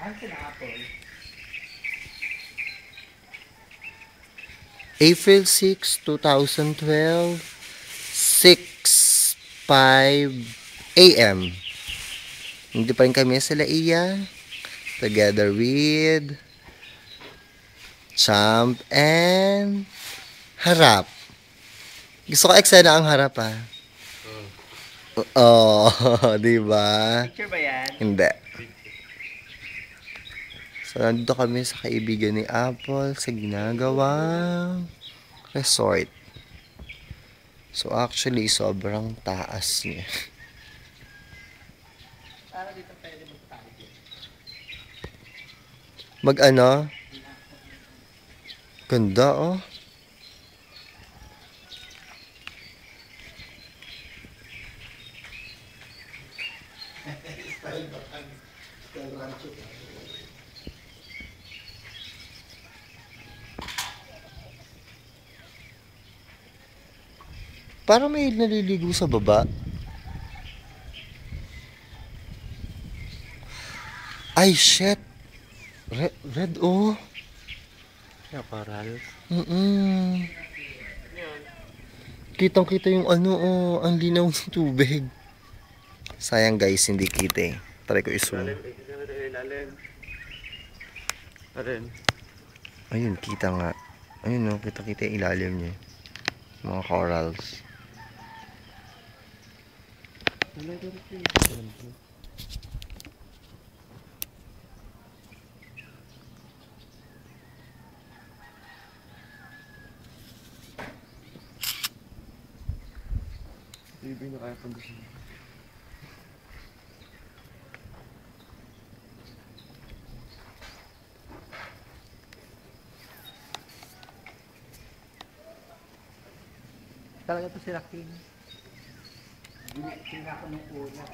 Ano sila Apple? April 6, 2012, 6:05 a.m. Hindi pa rin kami sila Iya. Together with Champ and Harap. Gusto ko eksena ang Harap ah. Oo, di ba? Picture ba yan? Hindi. So, nandito kami sa kaibigan ni Apple sa ginagawang resort. So, actually, sobrang taas niya. Para dito pwede magtayo. Mag-ano? Ganda, oh. Parang may naliligo sa baba. Ay, shit. Red, oh. Yeah, coral. Kitang-kita yung ano, oh. Ang linaw ng tubig. Sayang guys, hindi kita eh. Try ko i-zoom. Ilalim. Arin. Ayun, kita nga. Ayun, no. Kita-kita yung ilalim niya. Mga corals. Hindi na kaya pag-gusto. Talaga to sila King. Hindi ako nung una.